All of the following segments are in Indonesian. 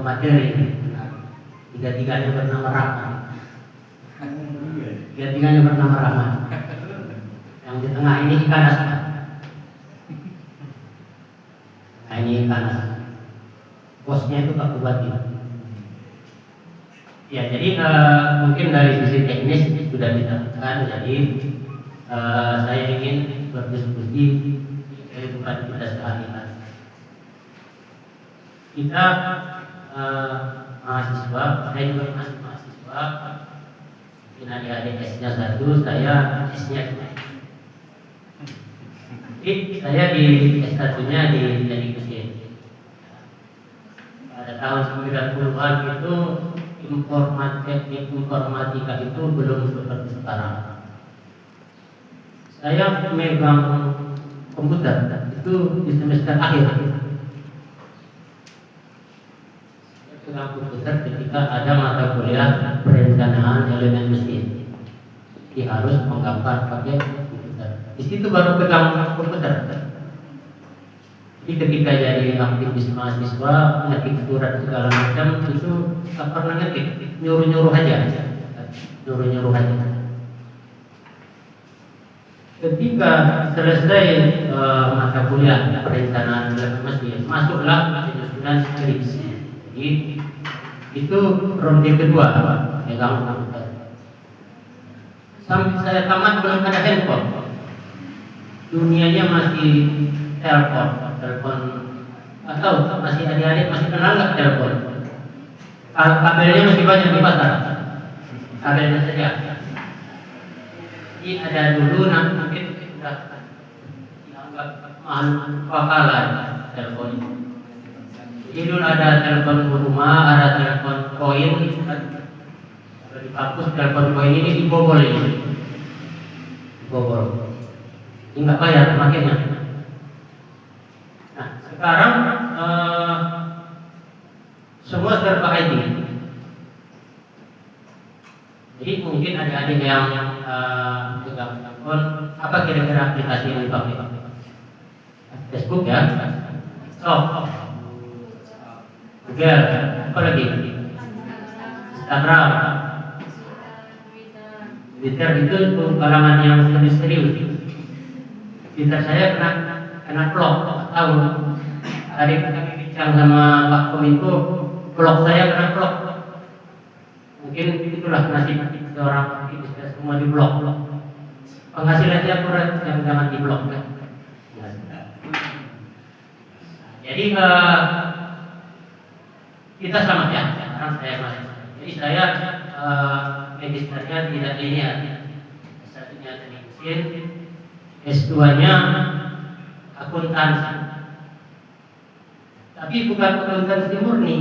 materi. Tiga-tiganya bernama Rahman. Tiga-tiganya bernama Rahman. Yang di tengah ini Ikanas. Nah ini Ikanas. Bosnya itu Pak Bupati. Ya, jadi mungkin dari sisi teknis sudah diterangkan. Jadi saya ingin berdiskusi kehidupan kita sehari-hari. Kita mahasiswa, saya juga masih mahasiswa. Mungkin adik-adik S-nya 1, saya S-nya 2. Jadi saya di S1-nya di Teknik Mesin. Pada tahun 90-an itu teknik informatika itu belum seperti sekarang. Saya megang komputer itu di semester akhir. Saya pegang komputer ketika ada mata kuliah perencanaan elemen mesin. Jadi harus menggambar pakai komputer. Di situ baru pegang komputer. Jadi ketika jadi aktivis mahasiswa, ngetik surat segala macam itu tak pernah ngetik, nyuruh-nyuruh aja. Ketika selesai mata kuliah perencanaan elemen mesin, masuklah penyusunan skripsi. Jadi itu ronde kedua pegang komputer. Sampai saya tamat belum ada handphone. Dunianya masih telepon atau masih adik-adik masih kenal nggak telepon? Kabelnya masih banyak di pasar. Kabelnya saja. Jadi ada dulu mungkin sudah dianggap bakalan telepon itu. Jadi dulu ada telepon rumah, ada telepon koin. Kalau dihapus telepon koin ini dibobol ini. Dibobol. Ini nggak bayar makanya. Nah, sekarang semua serba IT. Jadi mungkin adik-adik yang pegang telepon, apa kira-kira aplikasi yang dipakai? Facebook ya, Google, apa lagi? Instagram, Twitter itu kalangan yang serius. Twitter saya kena blok, tahu. Tadi kami bincang sama Pak Kominfo, blog saya kena blok. Mungkin itulah nasib seorang aktivis, semua di blok. Penghasilannya kurang, jangan di blok. Jadi kita sama ya. Sekarang saya masih. Jadi saya magisternya tidak linear. S1-nya teknik mesin, S2-nya akuntansi. Tapi bukan akuntansi murni.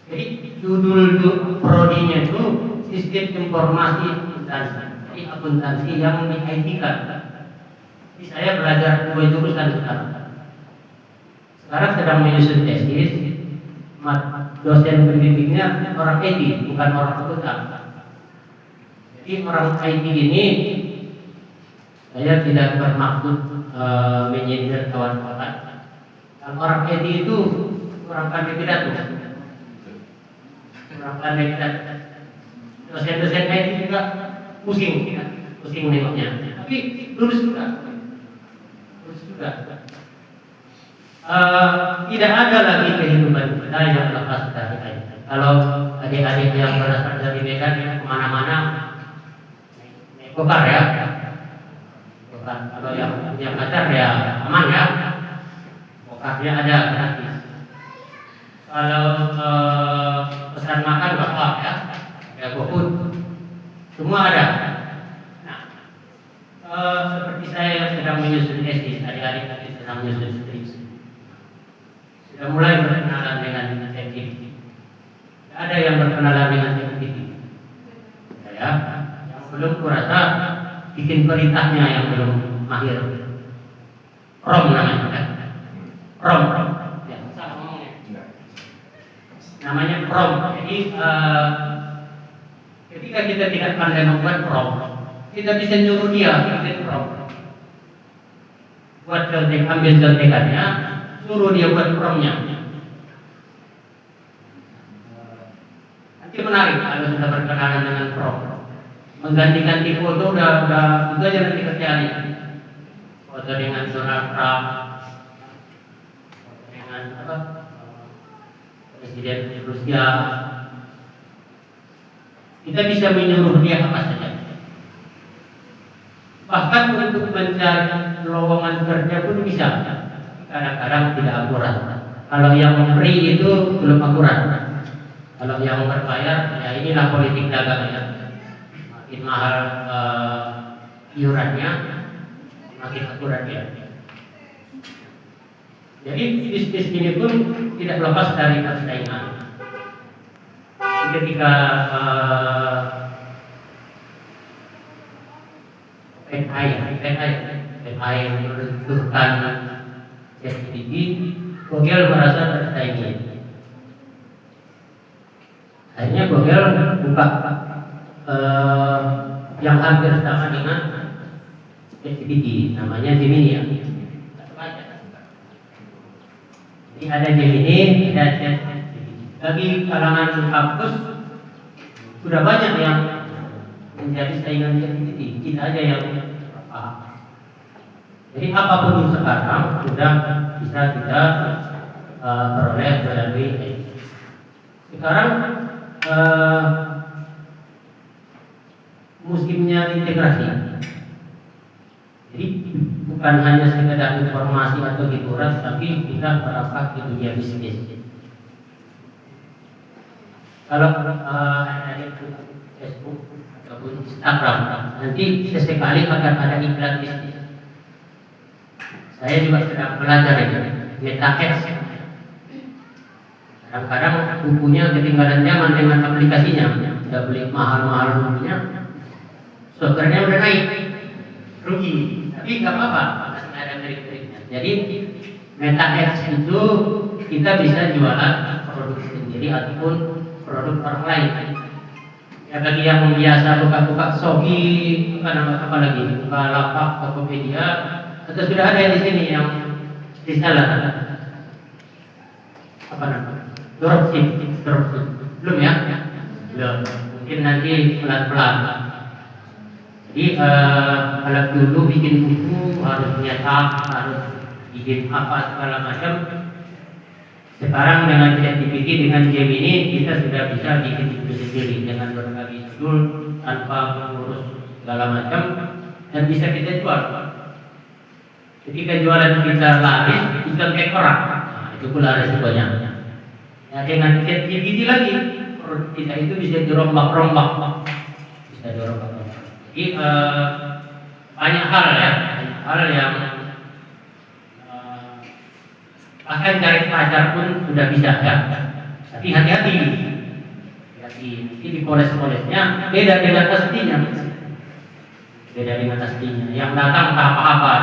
Jadi judul prodinya itu sistem informasi akuntansi. Jadi akuntansi yang di IT-kan. Jadi saya belajar 2 jurusan sekarang. Sekarang sedang menyusun tesis. Dosen pendidiknya orang IT, bukan orang akuntan. Jadi orang IT ini saya tidak bermaksud menyindir kawan-kawan. Kalau orang IT itu orang pandai pidato. Orang pandai pidato. Dosen-dosen IT juga pusing nengoknya. Tapi lulus juga. Tidak ada lagi kehidupan kita yang lepas dari IT. Kalau adik-adik yang berasal dari Medan ya kemana-mana naik gokar ya. Kalau yang punya pacar ya aman ya. Gokarnya ada gratis. Kalau pesan makan bapak ya, ada GoFood. Semua ada. Nah, seperti saya yang sedang menyusun tesis, adik-adik tadi sedang menyusun skripsi. Sudah mulai berkenalan dengan teknik. Tidak ada yang berkenalan dengan teknik. Ya, yang belum kurasa bikin perintahnya yang belum mahir. Prom namanya kan? Prom. Ya, salah ngomongnya. Namanya prom. Jadi ketika kita tidak pandai membuat prom, kita bisa nyuruh dia bikin prom. Buat contek, ambil contekannya, suruh dia buat promnya. Pasti menarik kalau sudah berkenalan dengan Prof. Mengganti-ganti foto udah itu aja nanti kerjaannya. Foto dengan Donald Trump, foto dengan Presiden Rusia. Kita bisa menyuruh dia apa saja. Bahkan untuk mencari lowongan kerja pun bisa. Kadang-kadang tidak akurat. Kalau yang free itu belum akurat. Kalau yang berbayar, ya inilah politik dagang ya. Makin mahal iurannya, makin akurat ya. Jadi bisnis ini pun tidak lepas dari persaingan. Ketika PNI meluncurkan ChatGPT, Google merasa tersaingi. Akhirnya Google buka yang hampir sama dengan ChatGPT, namanya Gemini ya. Jadi ada Gemini, ada ChatGPT. Bagi kalangan kampus sudah banyak yang menjadi saingan ChatGPT, kita aja yang paham. Jadi apapun sekarang sudah bisa kita peroleh melalui AI. Sekarang musimnya integrasi. Jadi bukan hanya sekedar informasi atau hiburan, tapi kita merambah ke dunia bisnis. Kalau ada Facebook ataupun Instagram, nanti sesekali akan ada iklan bisnis. Saya juga sedang belajar itu, MetaX. Kadang-kadang bukunya ketinggalan zaman dengan aplikasinya, sudah beli mahal-mahal bukunya, softwarenya udah naik, rugi. Tapi nggak apa-apa, masih ada trik-triknya. Jadi MetaX itu kita bisa jualan produk sendiri ataupun produk orang lain. Ya bagi yang biasa buka-buka Shopee, apa lagi, Bukalapak, Tokopedia, atau sudah ada di sini yang reseller, apa namanya, dropship, belum ya? Belum. Mungkin nanti pelan-pelan. Jadi kalau dulu bikin buku harus nyetak, harus bikin apa segala macam. Sekarang dengan ChatGPT, dengan Gemini, kita sudah bisa bikin itu sendiri dengan berbagai judul tanpa mengurus segala macam dan bisa kita jual. Ketika jualan kita laris, bisa kayak orang. Nah, itu pula resikonya. Ya, dengan ChatGPT lagi, produk kita itu bisa dirombak-rombak, bisa dirombak-rombak. Jadi banyak hal ya, banyak hal yang bahkan cari pacar pun sudah bisa ya. Tapi hati-hati, nanti dipoles-polesnya beda dengan aslinya. Beda dengan aslinya. Yang datang tak apa-apa.